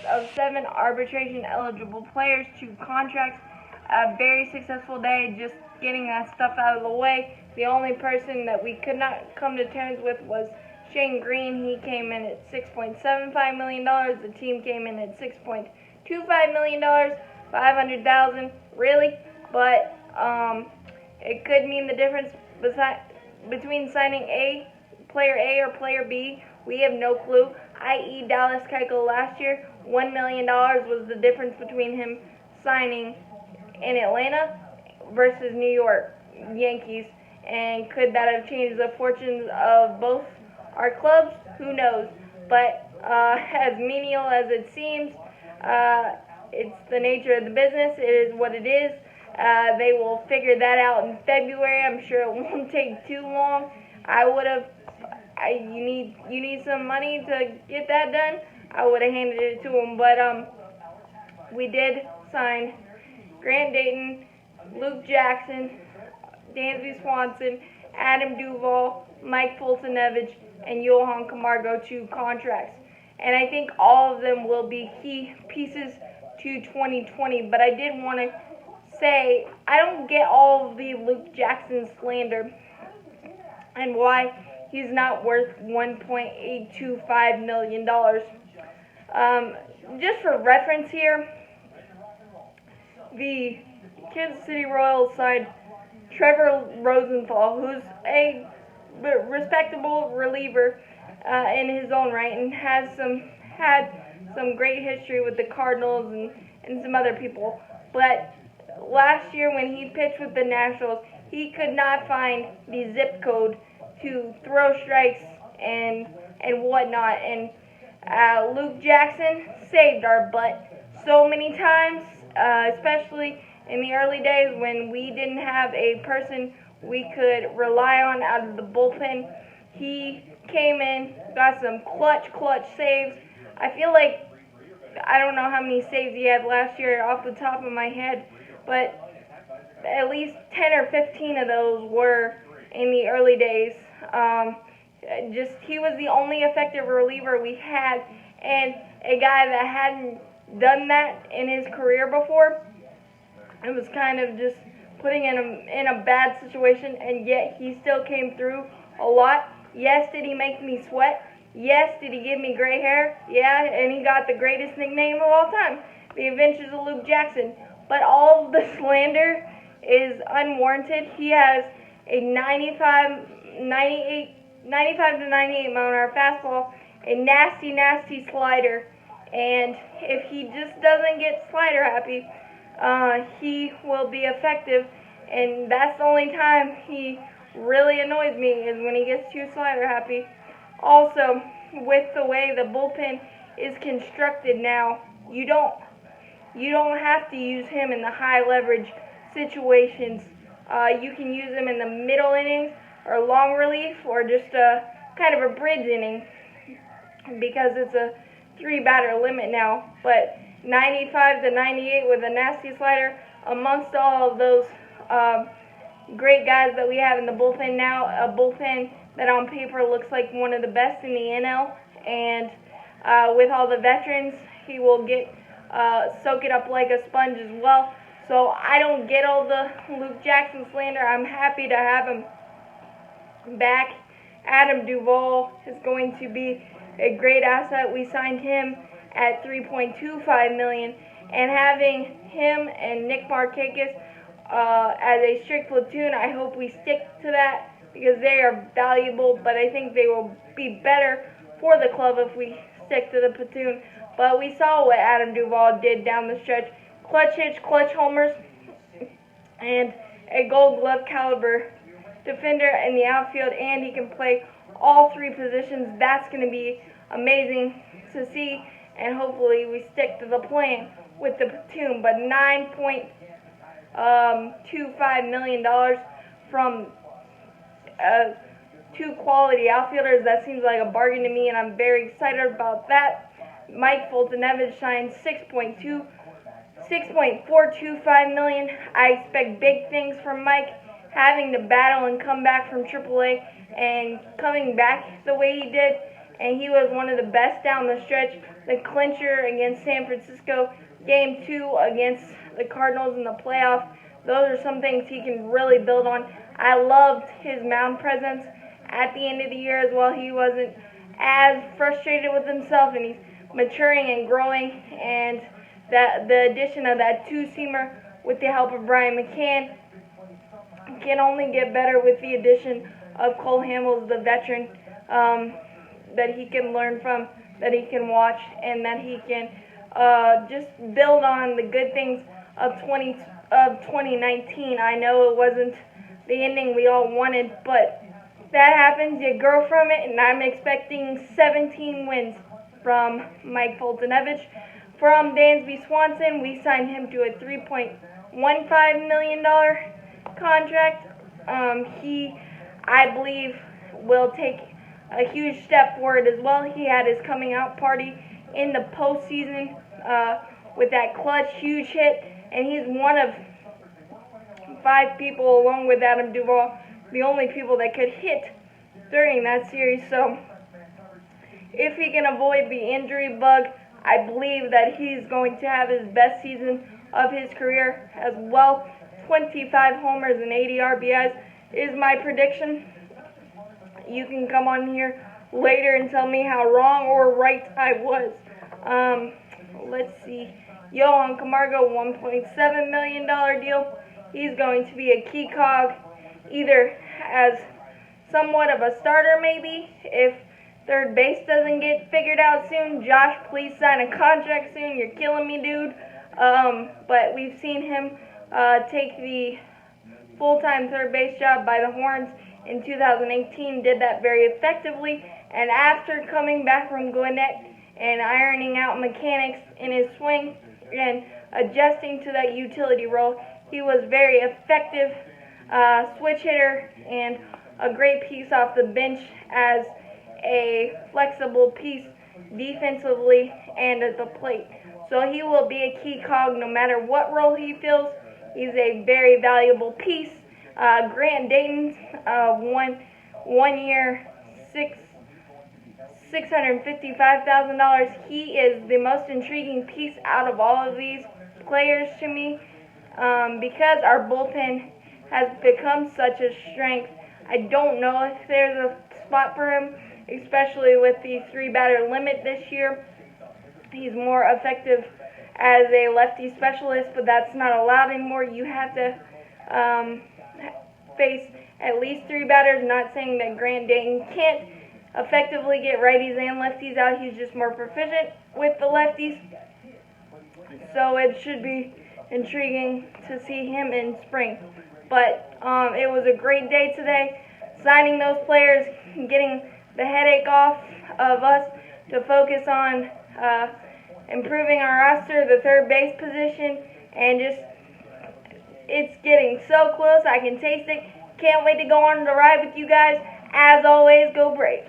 of 7 arbitration-eligible players to contracts. A very successful day, just getting that stuff out of the way. The only person that we could not come to terms with was Shane Green. He came in at $6.75 million. The team came in at $6.25 million, $500,000, really. But it could mean the difference between signing player A or player B. We have no clue. I.e. Dallas Keuchel last year, $1 million was the difference between him signing in Atlanta versus New York Yankees. And could that have changed the fortunes of both our clubs? Who knows? But as menial as it seems, it's the nature of the business. It is what it is. They will figure that out in February. I'm sure it won't take too long. You need some money to get that done. I would have handed it to them, but we did sign Grant Dayton, Luke Jackson, Dansby Swanson, Adam Duvall, Mike Fultonevich, and Johan Camargo to contracts. And I think all of them will be key pieces to 2020. But I did want to say I don't get all of the Luke Jackson slander and why he's not worth $1.825 million. Just for reference here, the Kansas City Royals signed Trevor Rosenthal, who's a respectable reliever in his own right and had some great history with the Cardinals and some other people. But last year when he pitched with the Nationals, he could not find the zip code to throw strikes and whatnot. And Luke Jackson saved our butt so many times, especially in the early days when we didn't have a person we could rely on out of the bullpen. He came in, got some clutch saves. I feel like, I don't know how many saves he had last year off the top of my head, but at least 10 or 15 of those were in the early days. He was the only effective reliever we had, and a guy that hadn't done that in his career before. It was kind of just putting him in a bad situation, and yet he still came through a lot. Yes, did he make me sweat? Yes, did he give me gray hair? Yeah, and he got the greatest nickname of all time, the Adventures of Luke Jackson. But all of the slander is unwarranted. He has a 95 to 98 mile-an-hour fastball, a nasty slider, and if he just doesn't get slider happy, he will be effective, and that's the only time he really annoys me, is when he gets too slider happy. Also, with the way the bullpen is constructed now, you don't have to use him in the high leverage situations. You can use him in the middle innings or long relief or just kind of a bridge inning, because it's a 3-batter limit now. But 95 to 98 with a nasty slider, amongst all of those great guys that we have in the bullpen now, a bullpen that on paper looks like one of the best in the NL, and with all the veterans, he will soak it up like a sponge as well. So I don't get all the Luke Jackson slander. I'm happy to have him back. Adam Duvall is going to be a great asset. We signed him at $3.25 million, and having him and Nick Markakis as a strict platoon, I hope we stick to that, because they are valuable, but I think they will be better for the club if we stick to the platoon. But we saw what Adam Duvall did down the stretch. Clutch hits, clutch homers, and a Gold Glove caliber defender in the outfield, and he can play all 3 positions. That's going to be amazing to see, and hopefully we stick to the plan with the platoon. But $9.25 million from 2 quality outfielders, that seems like a bargain to me, and I'm very excited about that. Mike Fultonevich signed $6.425 million. I expect big things from Mike, having to battle and come back from AAA and coming back the way he did, and he was one of the best down the stretch. The clincher against San Francisco, Game 2 against the Cardinals in the playoffs. Those are some things he can really build on. I loved his mound presence at the end of the year as well. He wasn't as frustrated with himself, and he's maturing and growing. And that the addition of that two-seamer with the help of Brian McCann can only get better with the addition of Cole Hamels, the veteran, that he can learn from, that he can watch, and that he can just build on the good things of 2019. I know it wasn't the ending we all wanted, but that happens. You grow from it, and I'm expecting 17 wins from Mike Foltynewicz. From Dansby Swanson, we signed him to a $3.15 million contract. He, I believe, will take a huge step forward as well. He had his coming out party in the postseason with that clutch, huge hit, and he's one of 5 people, along with Adam Duvall, the only people that could hit during that series. So if he can avoid the injury bug, I believe that he's going to have his best season of his career as well. 25 homers and 80 RBIs is my prediction. You can come on here later and tell me how wrong or right I was. Let's see. Johan Camargo, $1.7 million deal. He's going to be a key cog, either as somewhat of a starter maybe, if third base doesn't get figured out soon. Josh, please sign a contract soon. You're killing me, dude. But we've seen him take the full-time third base job by the Horns in 2018, did that very effectively, and after coming back from Gwinnett and ironing out mechanics in his swing and adjusting to that utility role, he was very effective switch hitter and a great piece off the bench as a flexible piece defensively and at the plate. So he will be a key cog no matter what role he fills. He's a very valuable piece. Grant Dayton, 1 year, $655,000. He is the most intriguing piece out of all of these players to me, because our bullpen has become such a strength. I don't know if there's a spot for him, especially with the 3-batter limit this year. He's more effective as a lefty specialist, but that's not allowed anymore. You have to face at least 3 batters. Not saying that Grant Dayton can't effectively get righties and lefties out. He's just more proficient with the lefties. So it should be intriguing to see him in spring. But it was a great day today, signing those players, getting the headache off of us to focus on improving our roster, the third base position, and just, it's getting so close. I can taste it. Can't wait to go on the ride with you guys. As always, go Braves.